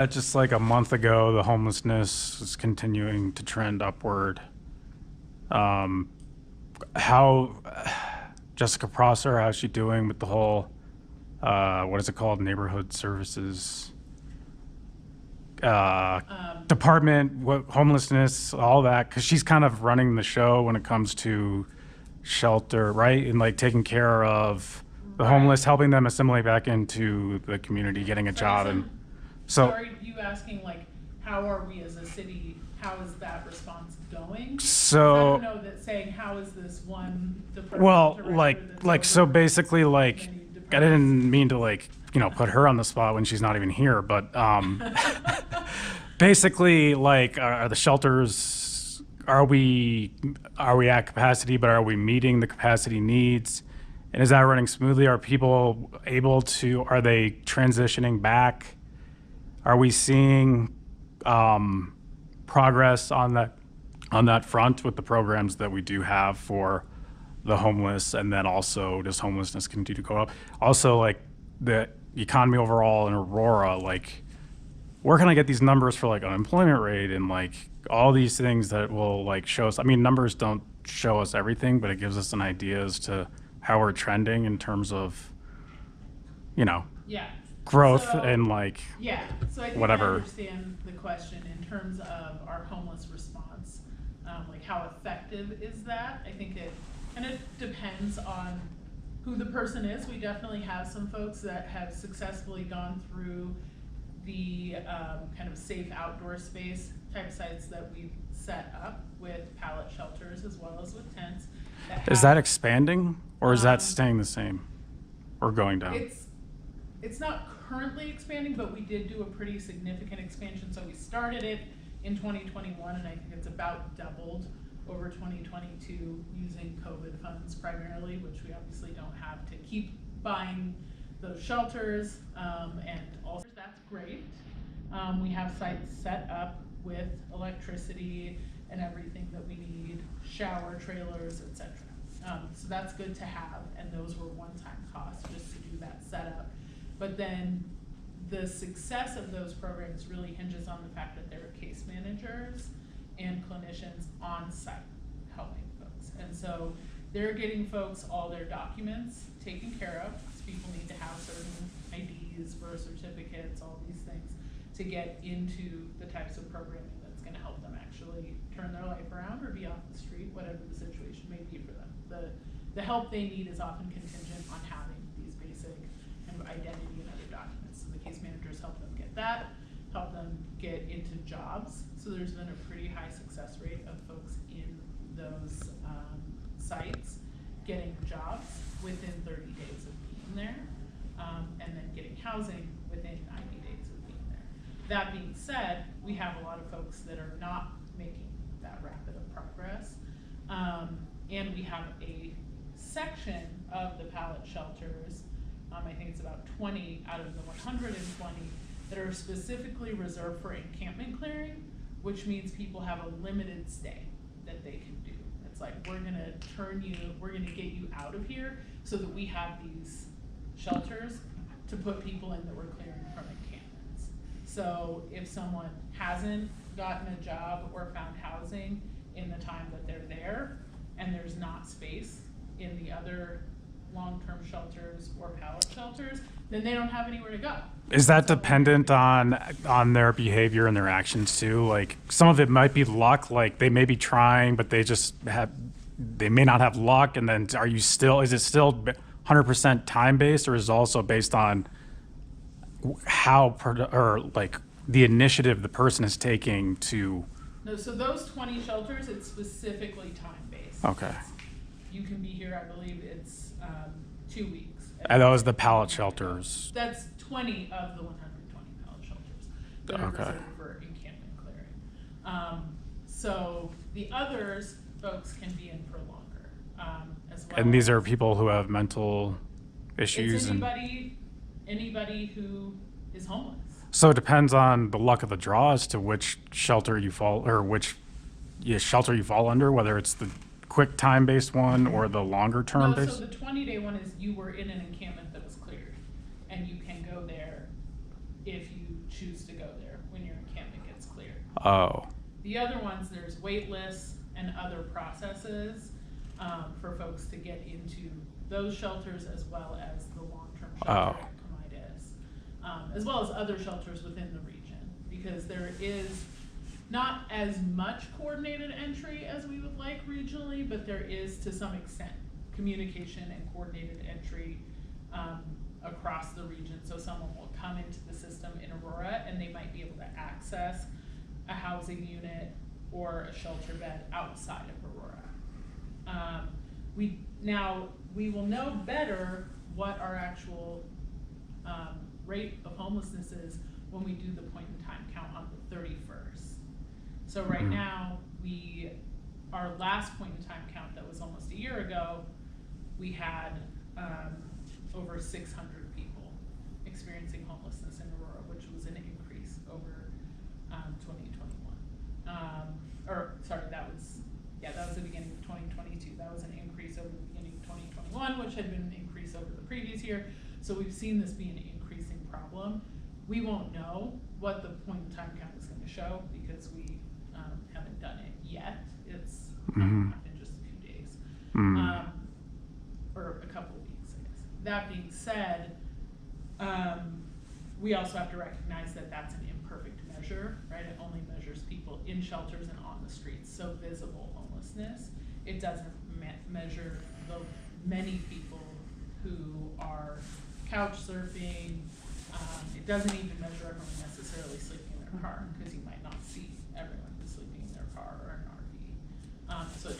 Just like a month ago, the homelessness is continuing to trend upward. How Jessica Prosser, how's she doing with the whole what is it called, neighborhood services department, what homelessness, all that? Because she's kind of running the show when it comes to shelter, right? And like taking care of the homeless, helping them assimilate back into the community, getting a job. And so are you asking, like, how are we as a city, how is that response going? So I don't know that saying how is this one department. Well, so basically, like, I didn't mean to, like, put her on the spot when she's not even here, but basically, like, are the shelters, are we at capacity, but are we meeting the capacity needs? And is that running smoothly? Are people able to, are they transitioning back? Are we seeing progress on that front with the programs that we do have for the homeless, and then also does homelessness continue to go up? Also, like, the economy overall in Aurora, like, where can I get these numbers for, like, unemployment rate and, like, all these things that will, like, show us? I mean, numbers don't show us everything, but it gives us an idea as to how we're trending in terms of, growth and, like, so I think whatever. I understand the question in terms of our homeless response. Like, how effective is that? I think it kind of depends on who the person is. We definitely have some folks that have successfully gone through the kind of safe outdoor space type sites that we've set up with pallet shelters as well as with tents. Is that expanding, or is that staying the same or going down? It's not currently expanding, but we did do a pretty significant expansion. So we started it in 2021, and I think it's about doubled over 2022 using COVID funds primarily, which we obviously don't have to keep buying those shelters, and also that's great. We have sites set up with electricity and everything that we need, shower trailers, etc. So that's good to have, and those were one-time costs just to do that setup. But then the success of those programs really hinges on the fact that there are case managers and clinicians on site helping folks. And so they're getting folks all their documents taken care of, because people need to have certain IDs, birth certificates, all these things to get into the types of programming that's going to help them actually turn their life around or be off the street, whatever the situation may be for them. The help they need is often contingent on having these basic kind of identity and other documents. So the case managers help them get that, help them get into jobs. So there's been a pretty high success rate of folks in those sites getting jobs within 30 days of being there, and then getting housing within 90 days of being there. That being said, we have a lot of folks that are not making that rapid of progress, and we have a section of the pallet shelters, I think it's about 20 out of the 120, that are specifically reserved for encampment clearing, which means people have a limited stay that they can do. It's like, we're gonna get you out of here so that we have these shelters to put people in that we're clearing from encampments. So if someone hasn't gotten a job or found housing in the time that they're there, and there's not space in the other long-term shelters or pallet shelters, then they don't have anywhere to go. Is that dependent on their behavior and their actions too? Like, some of it might be luck, like they may be trying, but they may not have luck. And then is it still 100% time-based, or is it also based on like the initiative the person is taking to? No, so those 20 shelters, it's specifically time-based. Okay. You can be here, I believe it's 2 weeks. And those are the pallet shelters. That's 20 of the 120 pallet shelters that are reserved for encampment clearing. So the others, folks can be in for longer as well. And these are people who have mental issues. It's anybody who is homeless. So it depends on the luck of the draw as to which shelter you fall, or which shelter you fall under, whether it's the quick time-based one or the longer term based? So the 20-day one is you were in an encampment that was cleared, and you can go there if you choose to go there when your encampment gets cleared. Oh, The other ones, there's wait lists and other processes for folks to get into those shelters, as well as the long-term shelter at Comidas, as well as other shelters within the region, because there is not as much coordinated entry as we would like regionally, but there is, to some extent, communication and coordinated entry across the region. So someone will come into the system in Aurora and they might be able to access a housing unit or a shelter bed outside of Aurora. We will know better what our actual rate of homelessness is when we do the point in time count on the 31st. So right now, our last point in time count that was almost a year ago, we had over 600 people experiencing homelessness in Aurora, which was an increase over 2021. That was the beginning of 2022. That was an increase over the beginning of 2021, which had been an increase over the previous year. So we've seen this be an increasing problem. We won't know what the point in time count is going to show because we haven't done it yet. It's in just a few days, or a couple of weeks, I guess. That being said, we also have to recognize that that's an imperfect measure, right? It only measures people in shelters and on the streets, so visible homelessness. It doesn't measure the many people who are couch surfing. It doesn't even measure everyone necessarily sleeping in their car, because you might not see everyone who's sleeping in their car or an RV. So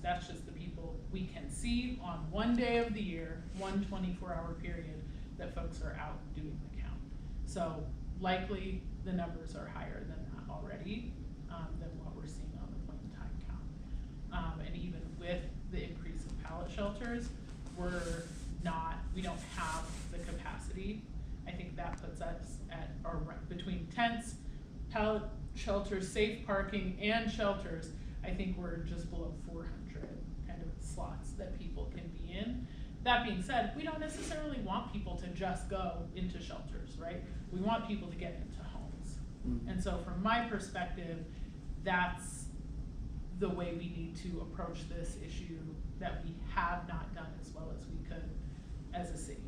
that's just the people we can see on one day of the year, one 24-hour period that folks are out doing the count. So likely the numbers are higher than that already, than what we're seeing on the point in time count. And even with the increase of pallet shelters, we don't have the capacity. I think that puts us at between tents, pallet shelters, safe parking, and shelters. I think we're just below 400 kind of slots that people can be in. That being said, we don't necessarily want people to just go into shelters, right? We want people to get into homes. And so from my perspective, that's the way we need to approach this issue that we have not done as well as we could as a city,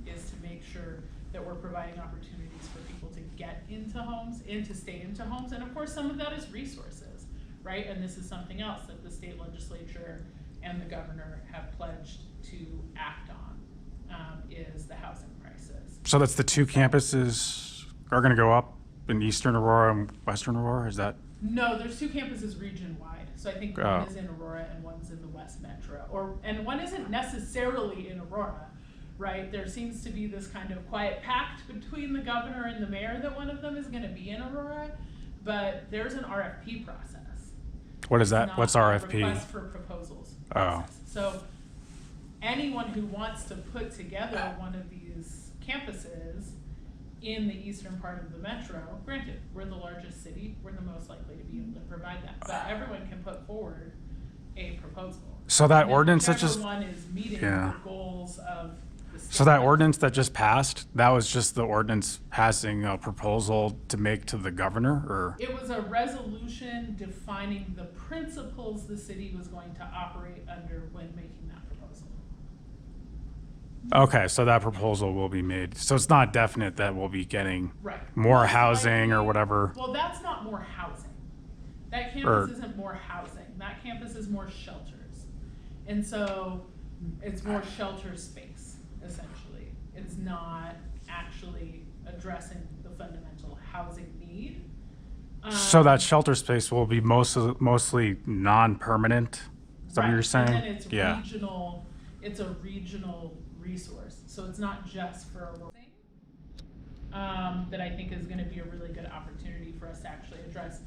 is to make sure that we're providing opportunities for people to get into homes and to stay into homes. And of course, some of that is resources, right? And this is something else that the state legislature and the governor have pledged to act on, is the housing crisis. so that's the two campuses are going to go up in Eastern Aurora and Western Aurora? Is that? No, there's two campuses region-wide. So I think one is in Aurora and one's in the West Metro. And one isn't necessarily in Aurora, right? There seems to be this kind of quiet pact between the governor and the mayor that one of them is going to be in Aurora, but there's an RFP process. What is that? What's RFP? Request for proposals process. So anyone who wants to put together one of these campuses in the eastern part of the metro, granted, we're the largest city, we're the most likely to be able to provide that, but everyone can put forward a proposal. So that ordinance that just, one is meeting the goals of the state. so that ordinance that just passed, that was just the ordinance passing a proposal to make to the governor, or? It was a resolution defining the principles the city was going to operate under when making that proposal. Okay, so that proposal will be made. So it's not definite that we'll be getting more Most housing likely, or whatever. Well, that's not more housing. That campus isn't more housing. That campus is more shelters. And so it's more shelter space, essentially. It's not actually addressing the fundamental housing need. So that shelter space will be mostly non-permanent? Is that what you're saying? And then it's regional. It's a regional resource. So it's not just for Aurora. That I think is going to be a really good opportunity for us to actually address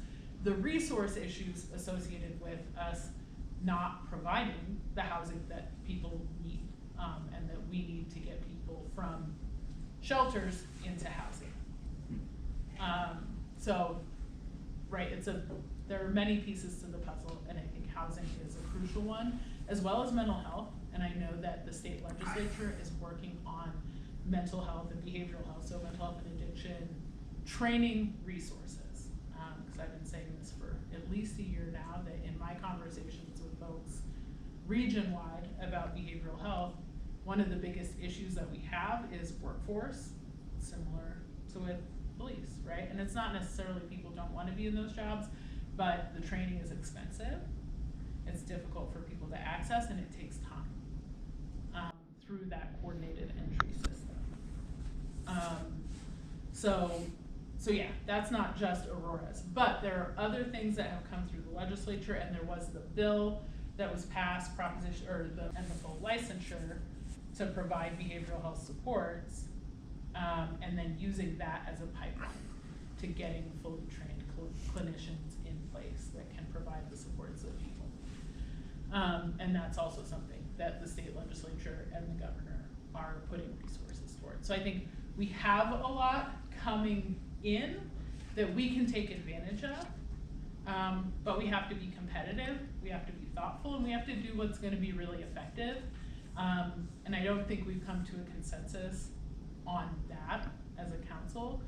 the resource issues associated with us not providing the housing that people need, and that we need to get people from shelters into housing. There are many pieces to the puzzle, and I think housing is a crucial one, as well as mental health. And I know that the state legislature is working on mental health and behavioral health, so mental health and addiction training resources, because I've been saying this for at least a year now, that in my conversations with folks region-wide about behavioral health, one of the biggest issues that we have is workforce, similar to with police, right? And it's not necessarily people don't want to be in those jobs, but the training is expensive. It's difficult for people to access, and it takes time through that coordinated entry system. So yeah, that's not just Aurora's, but there are other things that have come through the legislature, and there was the bill that was passed, and the full licensure to provide behavioral health supports, and then using that as a pipeline to getting fully trained clinicians in place that can provide the supports that people need. And that's also something that the state legislature and the governor are putting resources towards. So I think we have a lot coming in that we can take advantage of, but we have to be competitive, we have to be thoughtful, and we have to do what's going to be really effective. And I don't think we've come to a consensus on that as a council.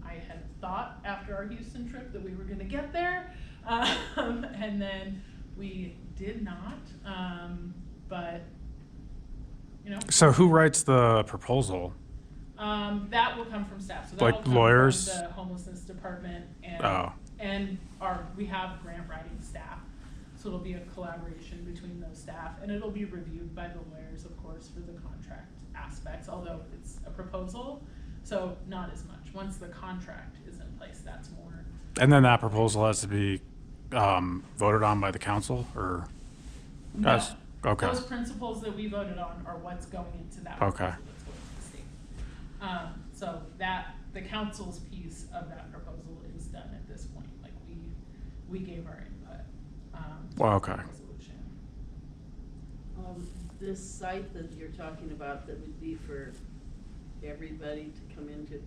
I had thought after our Houston trip that we were going to get there, and then we did not. But you know. So who writes the proposal? That will come from staff. So that Like will come lawyers? from the homelessness department, and we have grant writing staff. So it'll be a collaboration between those staff, and it'll be reviewed by the lawyers, of course, for the contract aspects, although it's a proposal, so not as much. Once the contract is in place, that's more. And then that proposal has to be voted on by the council, or? No. Yes. Okay. Those principles that we voted on are what's going into that Okay. proposal that's going to the state. So that, the council's piece of that proposal is done at this point. Like we gave our input. Well, okay. Resolution. This site that you're talking about that would be for everybody to come into,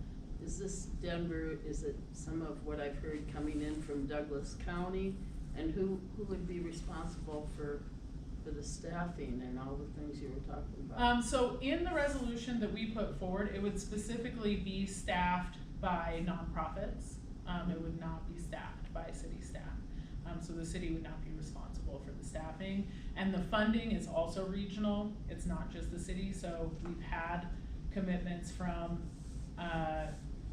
is this Denver, is it some of what I've heard coming in from Douglas County? And who would be responsible for the staffing and all the things you were talking about? So in the resolution that we put forward, it would specifically be staffed by nonprofits. It would not be staffed by city staff. So the city would not be responsible for the staffing. And the funding is also regional. It's not just the city. So we've had commitments from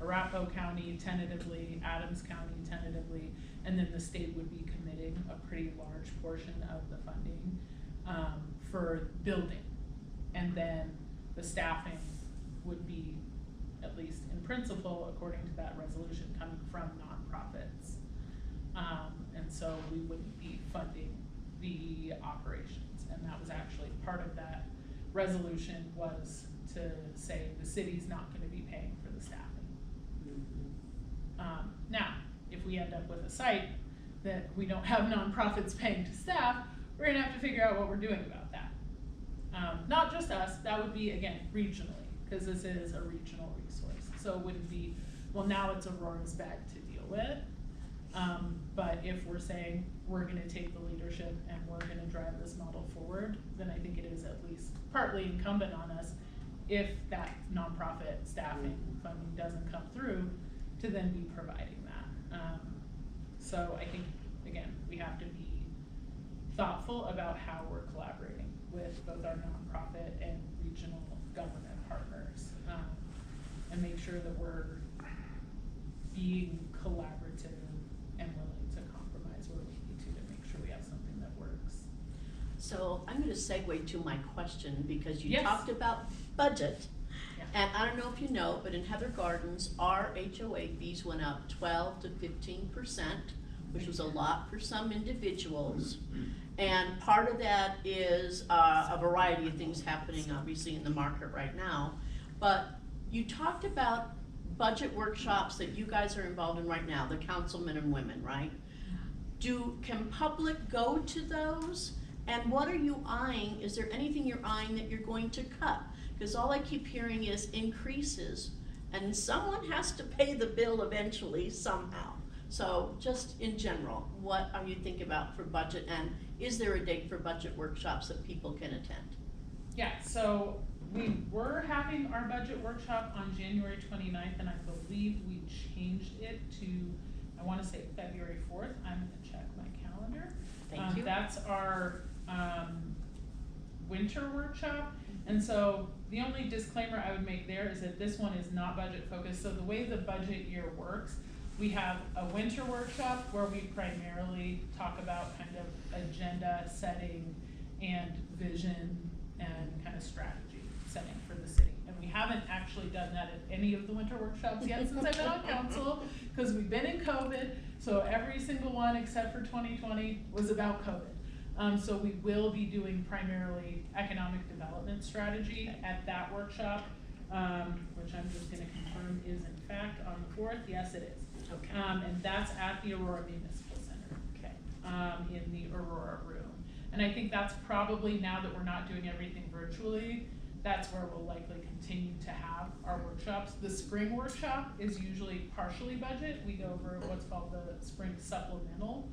Arapahoe County tentatively, Adams County tentatively, and then the state would be committing a pretty large portion of the funding for building. And then the staffing would be, at least in principle, according to that resolution, coming from nonprofits. And so we wouldn't be funding the operations. And that was actually part of that resolution, was to say the city's not going to be paying for the staffing. Now, if we end up with a site that we don't have nonprofits paying to staff, we're going to have to figure out what we're doing about that. Not just us, that would be, again, regionally, because this is a regional resource. So it wouldn't be, well, now it's Aurora's bag to deal with. But if we're saying we're going to take the leadership and we're going to drive this model forward, then I think it is at least partly incumbent on us, if that nonprofit staffing funding doesn't come through, to then be providing that. So I think, again, we have to be thoughtful about how we're collaborating with both our nonprofit and regional government partners, and make sure that we're being collaborative and willing to compromise where we need to make sure we have something that works. So I'm going to segue to my question, because you Yes. talked about budget. Yeah. And I don't know if you know, but in Heather Gardens, our HOA fees went up 12 to 15%, which was a lot for some individuals. And part of that is a variety of things happening, obviously, in the market right now. But you talked about budget workshops that you guys are involved in right now, the councilmen and women, right? Can public go to those? And what are you eyeing? Is there anything you're eyeing that you're going to cut? Because all I keep hearing is increases, and someone has to pay the bill eventually somehow. So just in general, what are you thinking about for budget, and is there a date for budget workshops that people can attend? Yeah, so We were having our budget workshop on January 29th, and I believe we changed it to, I wanna say February 4th. I'm gonna check my calendar. Thank you. That's our, winter workshop. And so the only disclaimer I would make there is that this one is not budget focused. So the way the budget year works, we have a winter workshop where we primarily talk about kind of agenda setting and vision and kind of strategy setting for the city. And we haven't actually done that at any of the winter workshops yet since I've been on council, because we've been in COVID. So every single one except for 2020 was about COVID. So we will be doing primarily economic development strategy at that workshop, which I'm just gonna confirm is in fact on the 4th. Yes, it is. Okay. And that's at the Aurora Municipal Center, Okay. in the Aurora room. And I think that's probably, now that we're not doing everything virtually, that's where we'll likely continue to have our workshops. The spring workshop is usually partially budget. We go over what's called the spring supplemental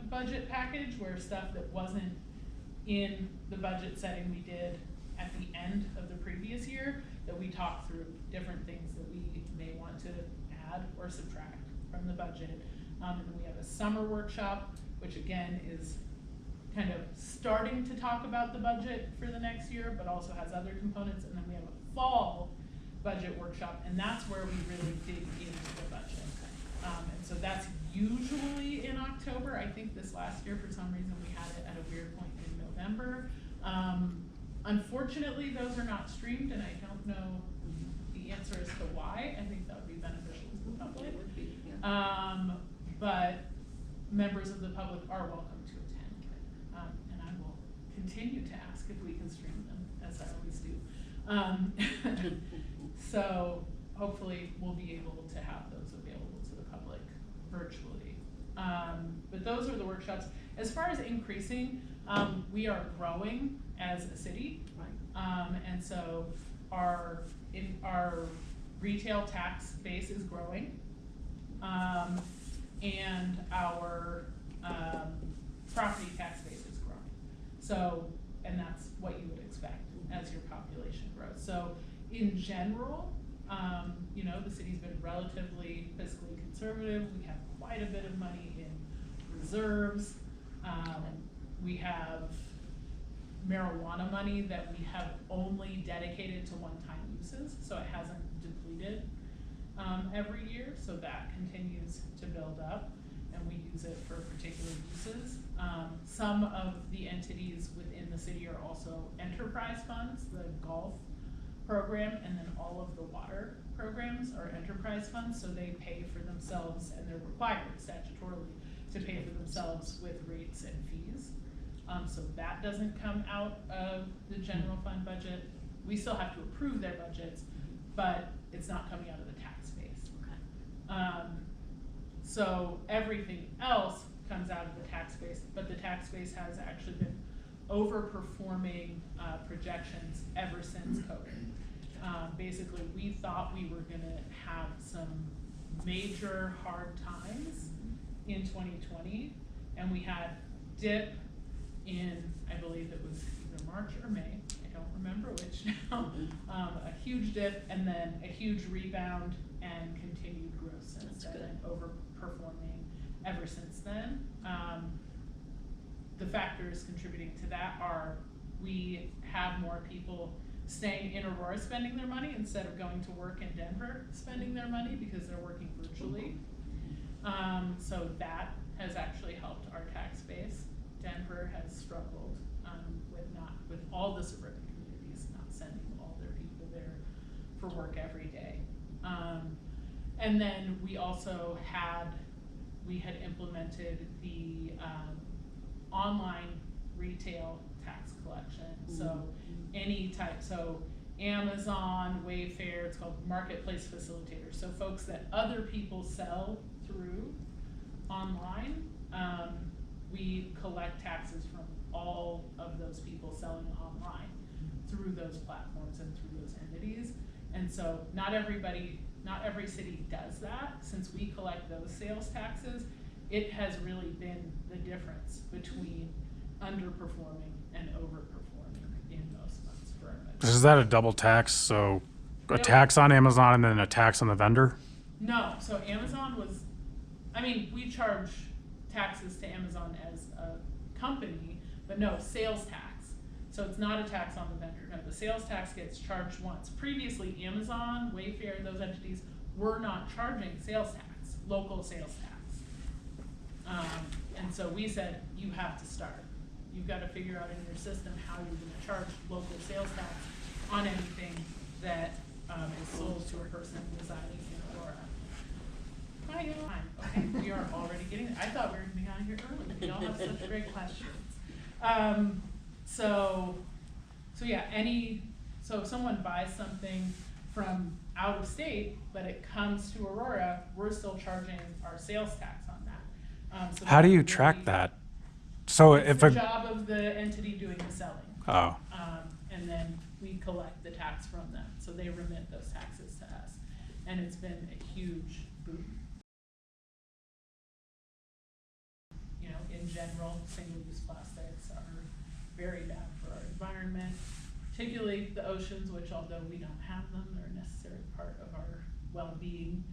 budget package, where stuff that wasn't in the budget setting we did at the end of the previous year, that we talk through different things that we may want to add or subtract from the budget. And then we have a summer workshop, which again is kind of starting to talk about the budget for the next year, but also has other components. And then we have a fall budget workshop, and that's where we really dig into the budget. And so that's usually in October. I think this last year, for some reason, we had it at a weird point in November. Unfortunately, those are not streamed, and I don't know the answer as to why. I think that would be beneficial to the public. It would be, yeah. But members of the public are welcome to attend. And I will continue to ask if we can stream them, as I always do. So hopefully we'll be able to have those available to the public virtually. But those are the workshops. As far as increasing, we are growing as a city. Right. And so our retail tax base is growing. And our property tax base is growing. So, and that's what you would expect as your population grows. So in general, you know, the city's been relatively fiscally conservative. We have quite a bit of money in reserves. We have marijuana money that we have only dedicated to one-time uses, so it hasn't depleted every year, so that continues to build up, and we use it for particular uses. Some of the entities within the city are also enterprise funds, the golf program, and then all of the water programs are enterprise funds, so they pay for themselves, and they're required statutorily to pay for themselves with rates and fees. So that doesn't come out of the general fund budget. We still have to approve their budgets, but it's not coming out of the tax base. Okay. So everything else comes out of the tax base, but the tax base has actually been overperforming projections ever since COVID. Basically, we thought we were gonna have some major hard times in 2020, and we had dip in, I believe it was either March or May, I don't remember which now, a huge dip and then a huge rebound and continued growth since then, and overperforming ever since then. The factors contributing to that are we have more people staying in Aurora spending their money instead of going to work in Denver spending their money because they're working virtually. So that has actually helped our tax base. Denver has struggled with all the suburban communities not sending all their people there for work every day. And then we also had implemented the online retail tax collection. So any type, so Amazon, Wayfair, it's called marketplace facilitator. So folks that other people sell through online, we collect taxes from all of those people selling online through those platforms and through those entities. And so not every city does that. Since we collect those sales taxes, it has really been the difference between underperforming and overperforming in most months transfer them. Is that a double tax? So a Nope. tax on Amazon and then a tax on the vendor? No, so Amazon was, I mean, we charge taxes to Amazon as a company, but no, sales tax. So it's not a tax on the vendor, no, the sales tax gets charged once. Previously, Amazon, Wayfair, those entities were not charging sales tax, local sales tax. And so we said, you have to start. You've gotta figure out in your system how you're gonna charge local sales tax on anything that, is sold to a person residing in Aurora. Okay, we are already getting there. I thought we were getting out of here early. We all have such great questions. So yeah, so if someone buys something from out of state, but it comes to Aurora, we're still charging our sales tax on that. So How do you that's track really- that? So It's if the a, job of the entity doing the selling. oh, And then we collect the tax from them, so they remit those taxes to us. And it's been a huge boom. You know, in general, single-use plastics are very bad for our environment, particularly the oceans, which although we don't have them, they're a necessary part of our well-being,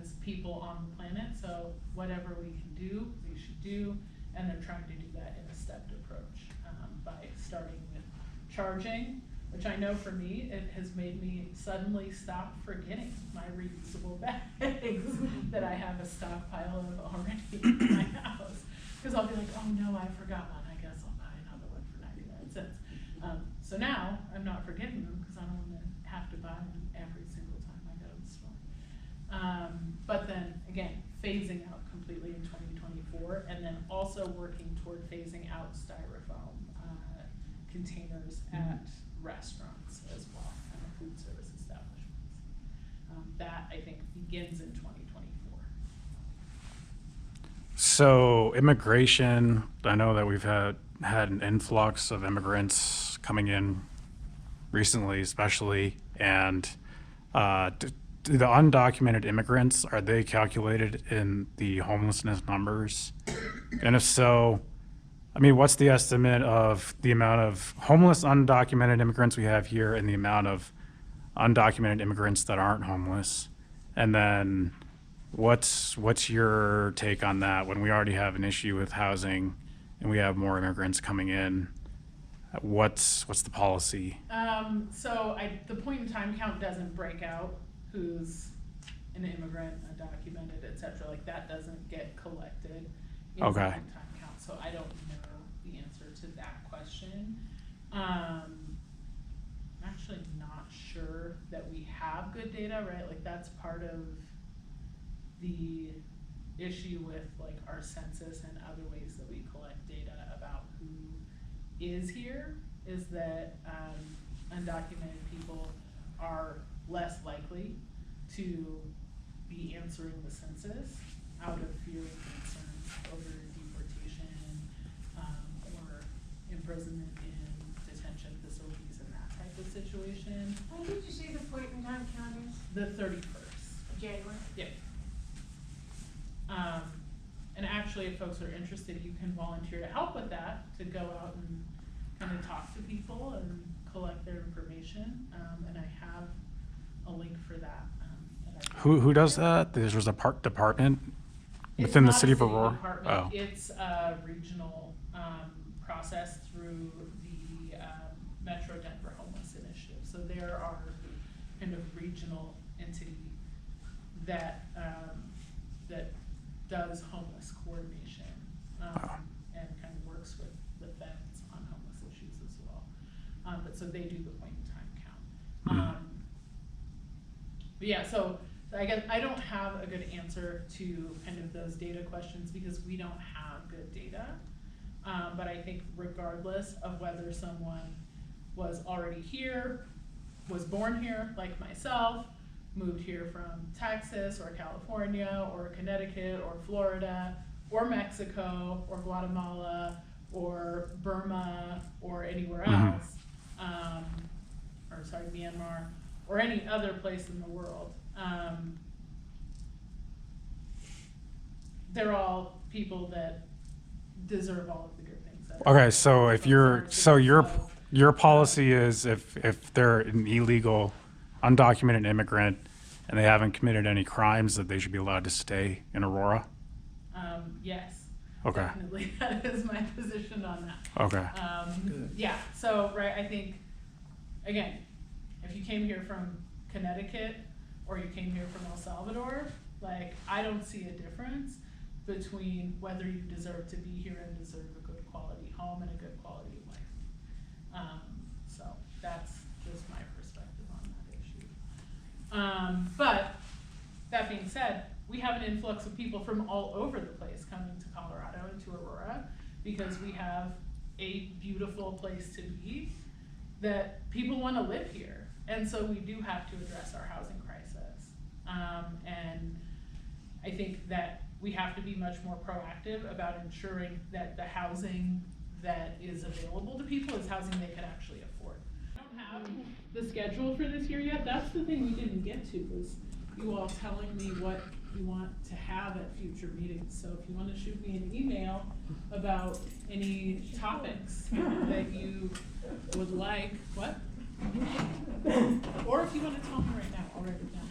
as people on the planet. So whatever we can do, we should do, and they're trying to do that in a stepped approach, by starting with charging, which I know for me, it has made me suddenly stop forgetting my reusable bags that I have a stockpile of already in my house. Cause I'll be like, oh no, I forgot one, I guess I'll buy another one for 99 cents. So now I'm not forgetting them because I don't wanna have to buy them every single time I go to the store. But then again, phasing out completely in 2024, and then also working toward phasing out styrofoam containers at restaurants as well, and food service establishments. That I think begins in 2024. so immigration, I know that we've had an influx of immigrants coming in recently, especially, and do the undocumented immigrants, are they calculated in the homelessness numbers? And if so, I mean, what's the estimate of the amount of homeless undocumented immigrants we have here and the amount of undocumented immigrants that aren't homeless? And then what's your take on that when we already have an issue with housing and we have more immigrants coming in? What's the policy? So the point in time count doesn't break out who's an immigrant, undocumented, et cetera. Like that doesn't get collected in the Okay. point in time count. So I don't know the answer to that question. I'm actually not sure that we have good data, right? Like that's part of the issue with like our census and other ways that we collect data about who is here, is that undocumented people are less likely to be answering the census out of fear and concerns over deportation or imprisonment in detention facilities and that type of situation. When did you say the point in time count is? The 31st. Of January? Yep. And actually, if folks are interested, you can volunteer to help with that, to go out and kind of talk to people and collect their information. And I have a link for that. Who does that? There's a park department within the city of Aurora? Oh. It's a regional process through the Metro Denver Homeless Initiative. So there are kind of regional entity that that does homeless coordination and kind of works with vets on homeless issues as well. But so they do the point in time count. But yeah, so I guess I don't have a good answer to kind of those data questions because we don't have good data. But I think regardless of whether someone was already here, was born here like myself, moved here from Texas or California or Connecticut or Florida or Mexico or Guatemala or Burma or anywhere else, or sorry, Myanmar, or any other place in the world, they're all people that deserve all of the good things. That Okay, so if you're, so you're, Your policy is if they're an illegal, undocumented immigrant and they haven't committed any crimes, that they should be allowed to stay in Aurora? Yes. Okay. Definitely, that is my position on that. Okay. Yeah, so, right, I think, again, if you came here from Connecticut or you came here from El Salvador, like, I don't see a difference between whether you deserve to be here and deserve a good quality home and a good quality of life. So that's just my perspective on that issue. But that being said, we have an influx of people from all over the place coming to Colorado and to Aurora because we have a beautiful place to be that people want to live here. And so we do have to address our housing crisis. And I think that we have to be much more proactive about ensuring that the housing that is available to people is housing they can actually afford. I don't have the schedule for this year yet. That's the thing we didn't get to, was you all telling me what you want to have at future meetings. So if you want to shoot me an email about any topics that you would like, what? Or if you want to tell me right now, I'll write it down.